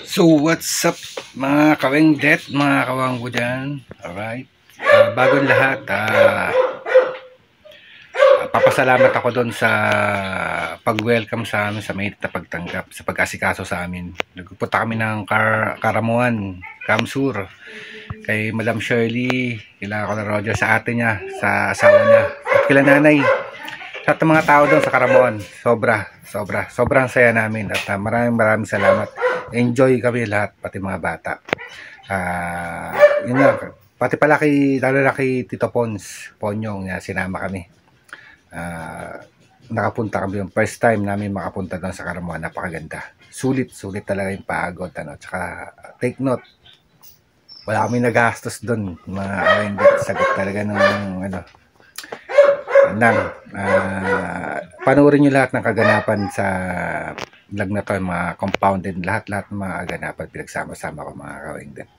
So what's up mga kawengdet, mga kawanggo dyan. Alright, bagong lahat, papasalamat ako doon sa pag-welcome sa amin, sa mainit na pagtanggap, sa pag-asikaso sa amin. Nagpunta kami ng Karamuan, Kamsur, kay Madam Shirley, kila Kuya Roger, sa ate niya, sa asawa niya, at kila nanay. Sa mga tao doon sa Karamuan, sobrang saya namin, at maraming salamat. Enjoy kami lahat, pati mga bata. Yun nga, pati pala lalo na kay Tito Ponyong, sinama kami. Nakapunta kami yung first time namin makapunta doon sa Karamuan. Napakaganda. Sulit talaga yung pagod. Tsaka take note, wala kami nagastos doon. Mga sagot talaga ng panoorin nyo lahat ng kaganapan sa vlog na to, mga compounded, lahat ng mga kaganapan pinagsama-sama ko, mga kawengdet.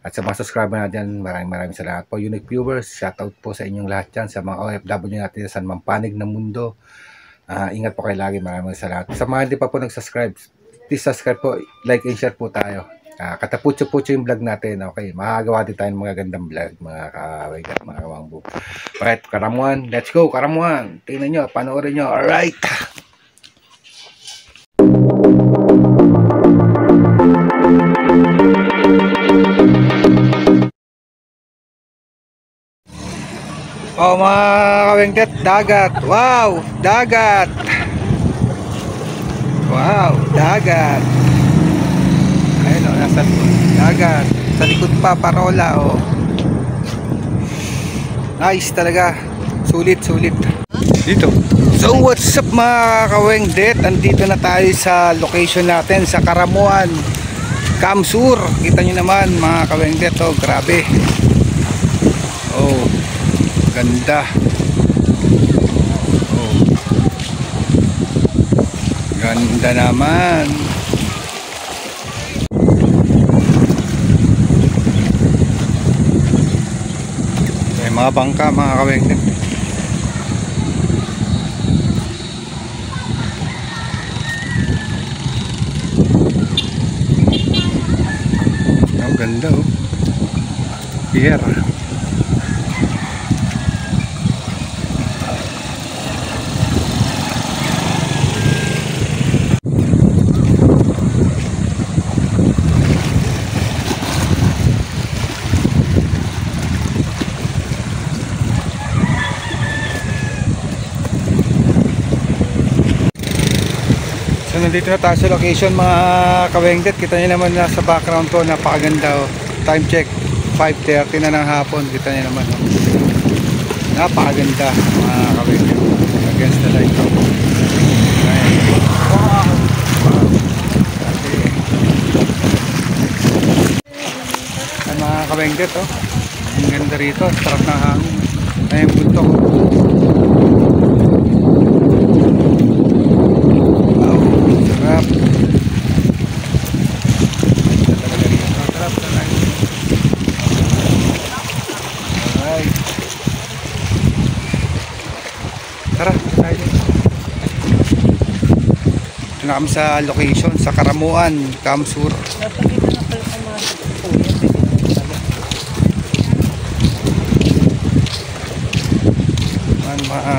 At sa mga subscriber natin, maraming salamat po. Unique viewers, shoutout po sa inyong lahat dyan, sa mga OFW natin sa mampanig ng mundo. Ingat po kayo lagi, maraming salamat. Sa mga hindi pa po nag-subscribe, please subscribe po, like and share po tayo. Kataputso-putso yung vlog natin. Okay, makagawa din tayo ng mga gandang vlog, mga kawengdet, mga kawangbo. Alright, Karamuan, let's go Karamuan. Tingnan nyo, panoorin nyo. Alright. Oh, mga kawengdet, dagat. Wow, dagat. Wow, dagat. Ayun, nasa dagat. Sa likod pa, parola, oh. Nice talaga. Sulit. Dito. So, what's up mga kawengdet? Andito na tayo sa location natin sa Karamuan, Kamsur. Kita nyo naman mga kawengdet, oh, grabe. Oh, ganda. Oh, ganda naman. May mga bangka mga kawengdet. Ang ganda, oh. Pier. So nandito na tayo sa location mga kawengdet. Kita nyo naman na sa background ko, napakaganda, oh. Time check 5:30 na ng hapon. Kita nyo naman, oh. Napakaganda mga kawengdet. Against the light, oh. Wow. Ay, mga kawengdet, oh. Ang ganda rito, sarap ng hangin. Ay, yung buntok, oh. Tara, tayo. Ito na kami sa location sa Karamuan, Kamsur. Mga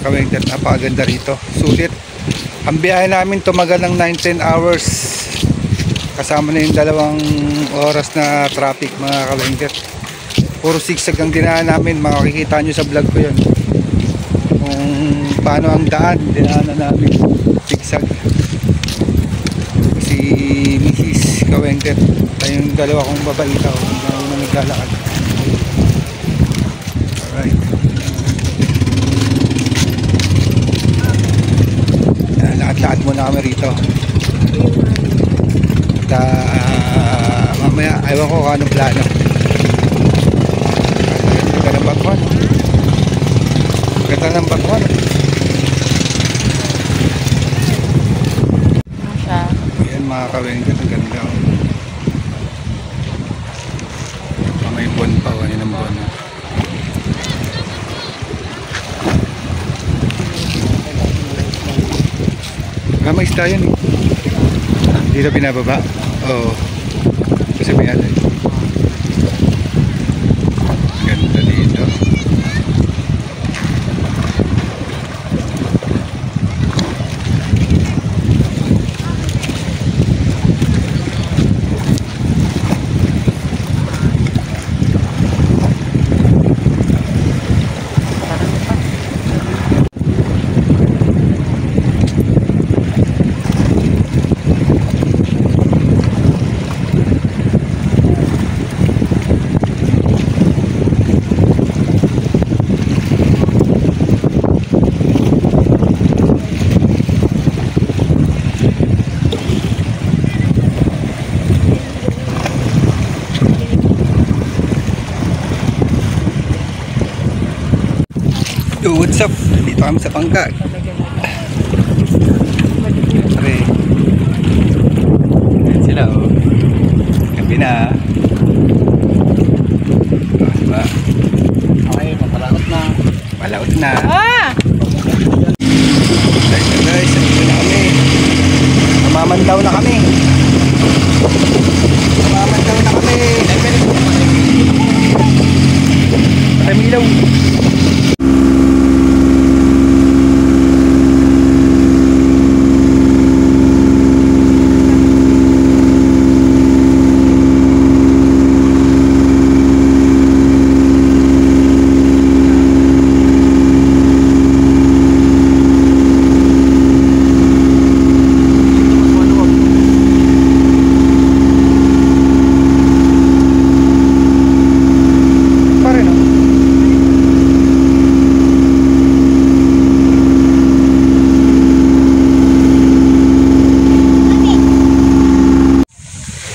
kawengdet, napakaganda rito. Sulit. Ang biyahe namin tumagal ng 9-10 hours. Kasama na yung 2 oras na traffic mga kawengdet. Puro sigsag ang dinaan namin. Makikita nyo sa vlog ko yun kung paano ang dinaanan namin. Sigsag. Si Mrs. Kawengdet, tayong 2 kong babaita na naglalakad. Alright. Lakad muna kami rito. At mamaya ayaw ko kung anong plano. Ganda ng batuan. Ganda ng batuan. Ayan mga kawengdet, ang ganda. May buwan pa. Ayan ang buwan. May isda yan, eh. Hindi na binababa. Oo. Kasi may ano eh. Ganda dito. Yo, what's up? Dito kami sa Pangka. Siyempre. Yan sila oh. Gabi na. Oh, diba? Okay, papalaot na. Malaot na. Ah! Guys, nandito na kami. Namamandaw na kami. Namamandaw na kami. Patamilaw.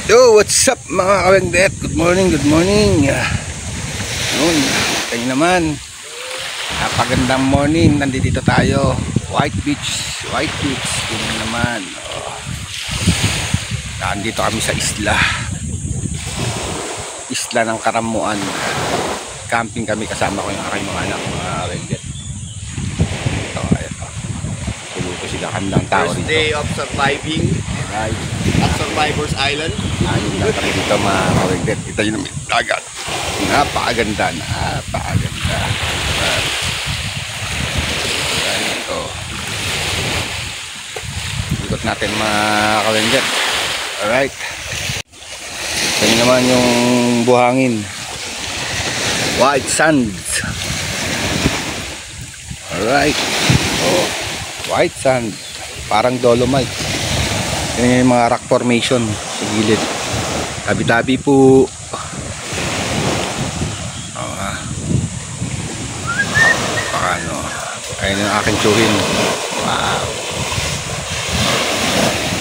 Yo, what's up mga kawengdet? Good morning, good morning. Yun, kayo naman. Napagandang morning. Nandito tayo. White Beach. Yun naman. Oh. Nandito kami sa isla. Isla ng Karamuan. Camping kami kasama ko yung aking mga anak, mga kawengdet. Ito, ayan. Tuluto sila kami ng tao First dito. day of surviving Right. at Survivor's Island. Ayun lang kami dito mga kawengdet. Kita nyo naman yung dagat. Napakaganda. Ito. Ikot natin mga kawengdet. Alright. Ito nyo naman yung buhangin. White sands. Alright. Oh, white sand. Parang dolomite. Yan yung mga rock formation sa gilid. Tabi-tabi po. Pakano. Ayun yung aking tsuhin. Wow.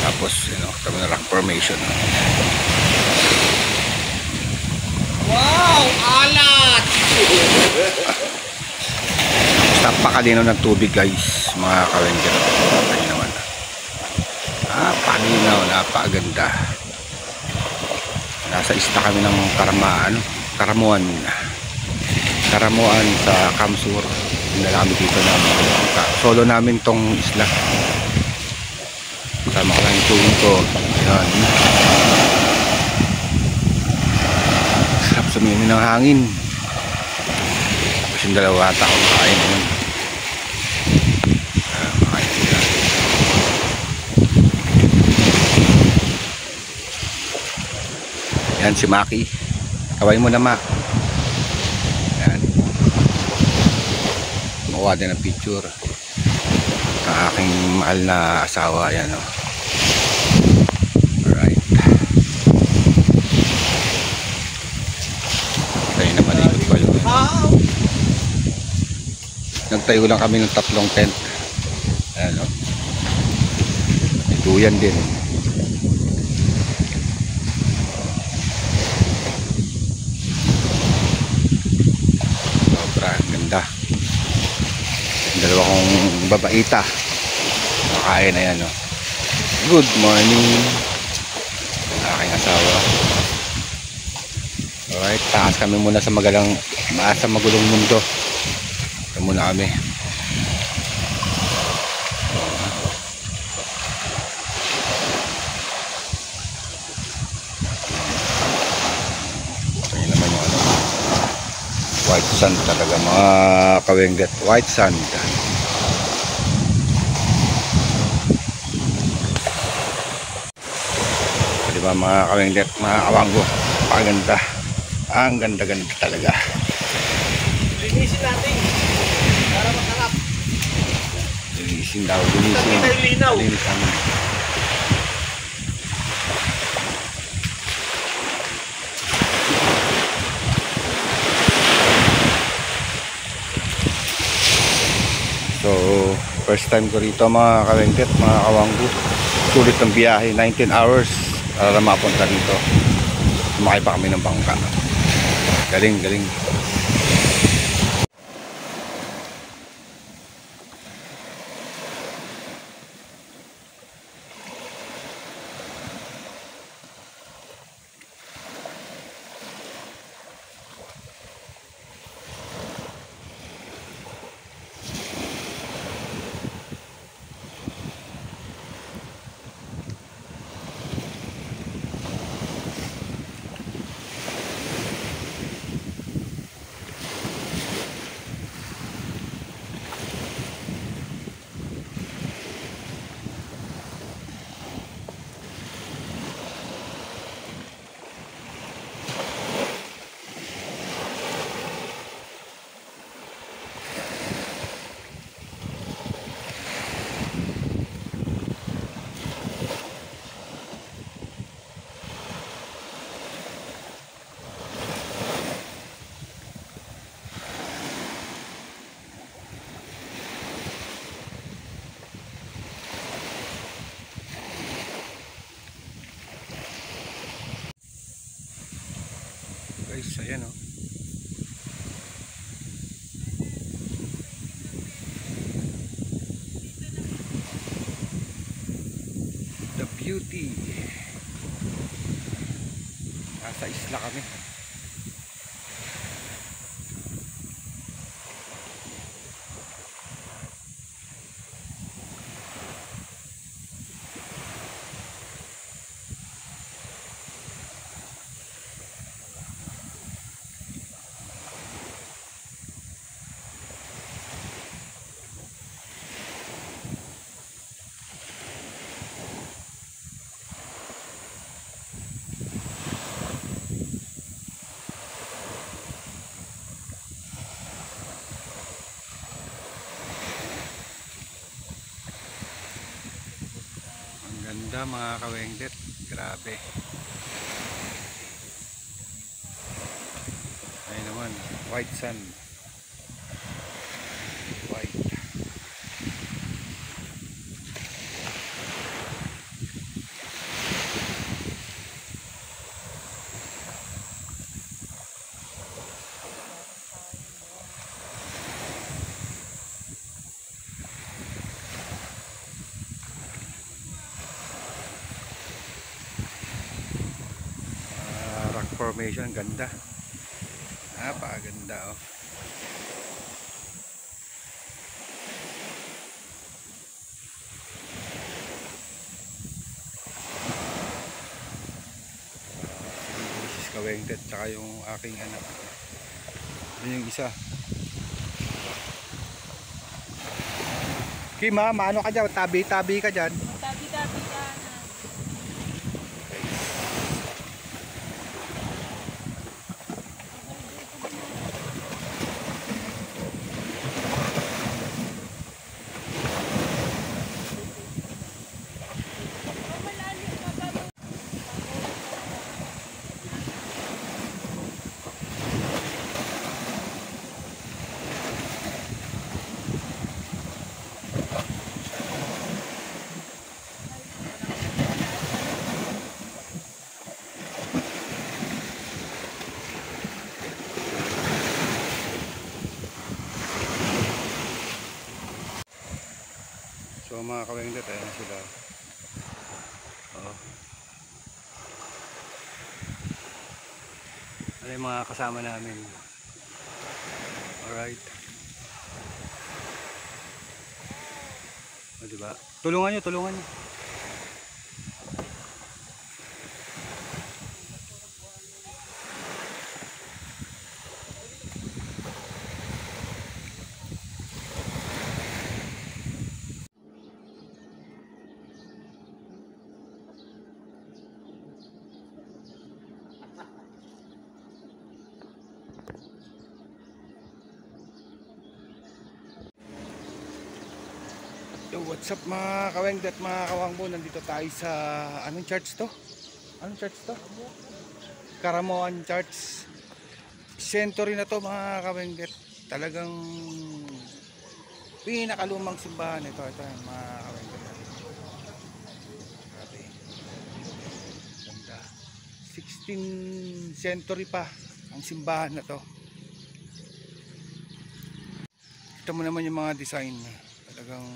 Tapos, kami na rock formation. Wow! Alat! Napakalinaw ng tubig guys, mga kawenjer. Ayun naman. Napakaginaw, napakaganda. Nasa isla kami ng Karamuan sa Kamsur. Hindi kami dito na solo namin tong isla. Kasama ko lang yung tuwing ko. Ayan. Sarap sumimi ng hangin. Tapos yung dalawa ata akong kain. Yan si Maki. Kaway mo na, Ma. Yan. Makuha din ang picture ng aking mahal na asawa. Yan o. Alright. Tayo na malikot pa yun. Nagtayo lang kami ng 3 tent. Yan o. May duyan din. Ganda. Yung dalawa kong babaita nakain na yan. Good morning aking asawa. Alright, taas kami muna sa magulong mundo. Ito muna kami. white sand talaga mga kawengdet, white sand. Diba mga kawengdet, mga kawanggo, paganda, ang ganda-ganda talaga. Linisin natin para masarap. Linisin daw, linisin. Hindi tayo linaw. Linis naman. So, first time ko rito mga kawengdet, mga kawanggo. Sulit ng biyahe, 19 hours para mapunta dito. Sumakay pa kami ng bangka. Galing, galing. Guys, ayan o. The beauty. Nasa isla kami. Ganda mga kawengdet, grabe. Ayun naman, white sand. White. Rock formation, ganda. Napakaganda oh. Mrs. Kawengdet tsaka yung aking anak. Yun yung isa. Kima, maano ka dyan? Tabi-tabi ka dyan. Tabi-tabi ka na. So mga kawengdet, ayan sila. Ano yung mga kasama namin. Alright. O diba? Tulungan nyo, tulungan nyo. What's up mga kawengdet, mga kawangbo? Nandito tayo sa anong church to? Anong church to? Karamoan Church. Century na to mga kawengdet. Talagang pinakalumang simbahan ito. Ito yan mga kawengdet. Grabe. Ganda. 16th century pa ang simbahan na to. Kita mo naman yung mga design. Talagang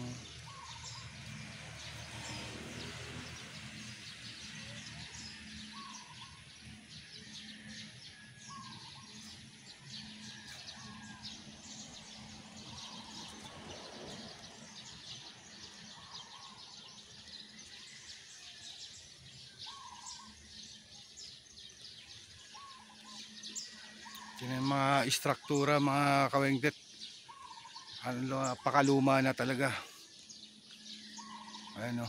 yun yung mga istruktura mga kawengdet. Ano, pakaluma na talaga. Ayan o.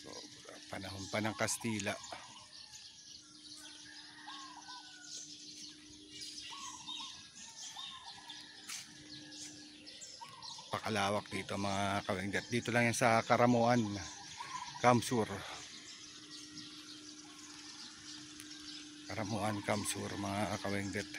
So, panahon pa ng Kastila. Pakalawak dito mga kawengdet. Dito lang yan sa Karamoan, Kamsur. Karamoan, Kamsur mga kawengdet.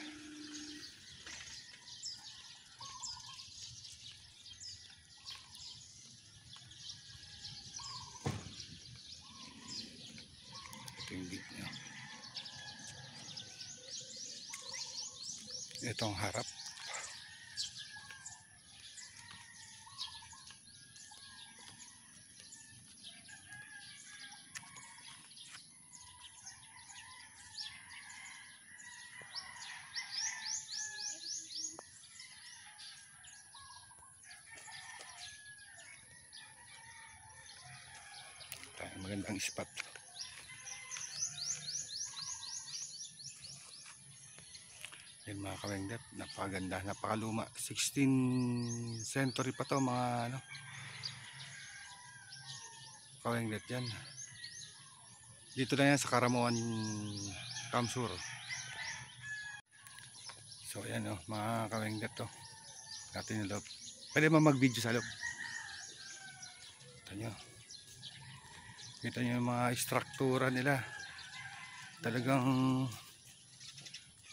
Ito yung gate niya. Itong harap. Magandang spot. Yan mga kawengdet, napakaganda, napakaluma. 16th century pa to mga ano, kawengdet yan. Dito na yan sa Karamoan, Kamsur. So yan o mga kawengdet to. Natin yung loob. Pwede mo mag-video sa loob. Ito nyo. Kita nyo yung mga istruktura nila. Talagang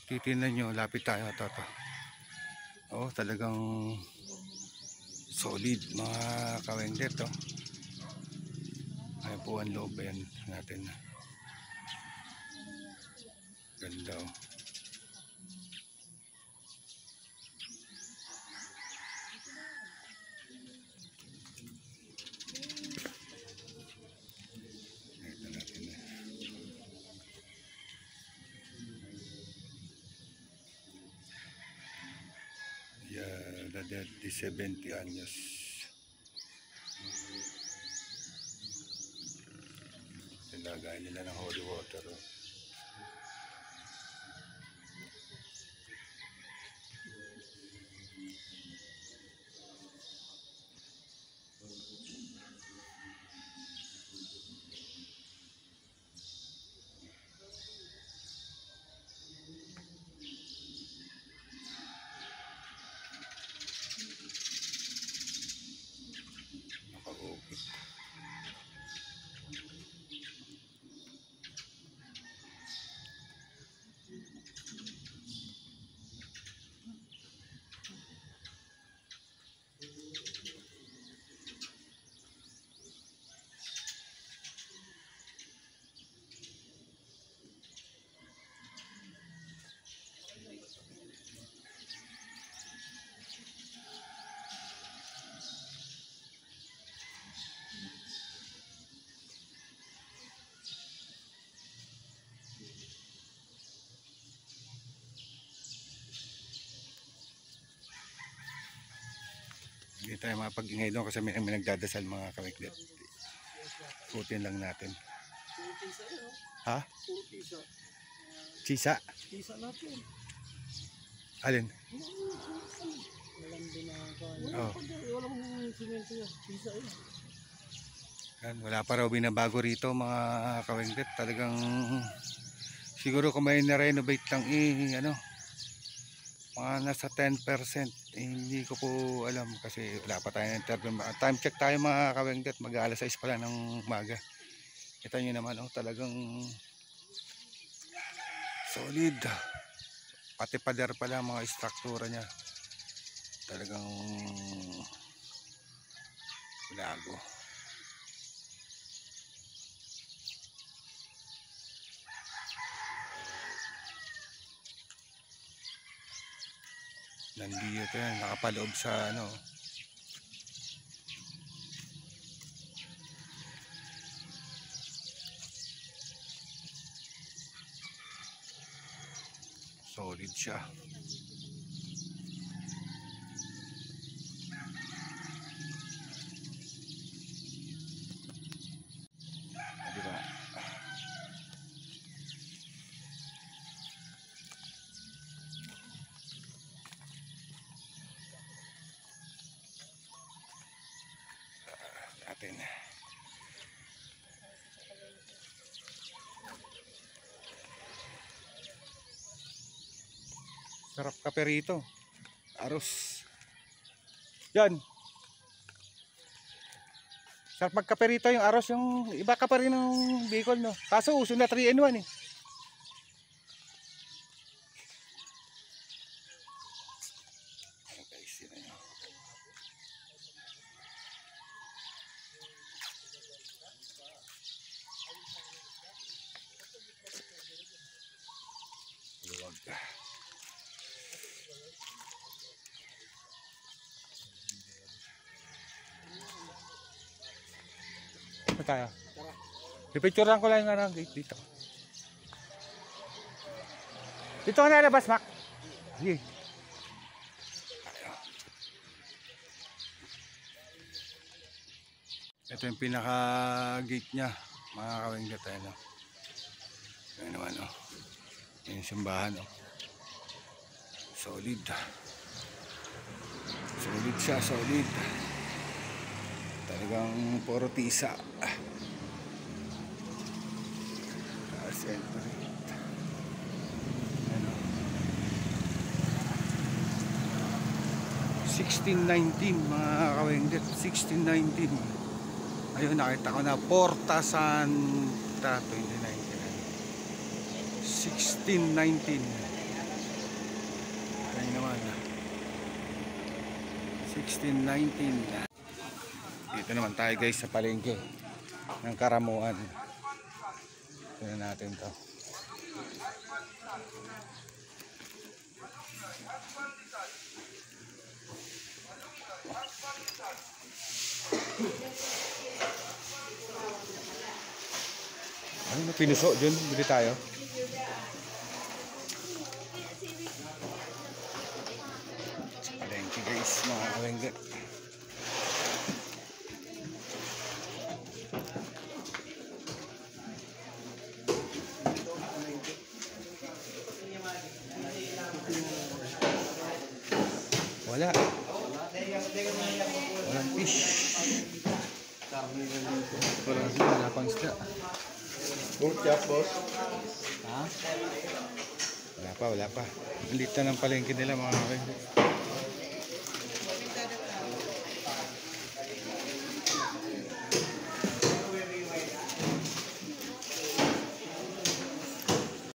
titignan nyo, lapit tayo ito. Oh, talagang solid mga kawengdet to. Ay po ang loob yan natin. Ganda oh. Ya, edad de 70 años. Nilagay nila ng holy water. Oh. Nakaukit. Hindi tayo mapag-ingay doon kasi may nagdadasal mga kawengdet. Putin lang natin. Ha? Chisa? Pisa natin. Alin? Oh. Wala kong simento yan. Pisa yun. Yan, wala pa raw binabago rito mga kawengdet. Talagang siguro kung may na-renovate lang ano, mga nasa 10%. Hindi ko po alam kasi wala pa tayong interview. Time check tayo mga kawengdet. Mag-aalas 6 pala ng umaga. Kita nyo naman, oh, talagang solid. Pati pader pala mga struktura niya. Talagang lago. Nandito yan, nakapaloob sa ano. Solid siya. Diba? Natin. Sarap kape rito. Aros. Yan. Sarap magkape rito yung aros. Yung iba ka pa rin ng Bicol, no? Kaso uso na 3-in-1 eh. Ayan guys, yun na yun. Luwag. Ano tayo? Pipicturean ko lang yung ano, gate dito. Dito ka nalabas, Mac. Sige. Ito yung pinaka gate nya, mga kawengdet. Ano. Ayan naman, oh. Yan yung simbahan, oh. Solid. Solid siya, solid. Talagang puro tisa. Entry. Ano? 1619 mga kawengdet. 1619. Ayun, nakita ko na Porta Santa 2019. 1619. Ayun naman. 1619. Dito naman tayo guys sa palengke ng Karamuan. Tignan natin to. Ano na pinuso dyan? Bili tayo. Palengke guys, mga kalengke. Wala. Walang fish. Wala pang isda. Boss. Ha? Wala pa. Ang liit na ng palengke nila mga kapatid.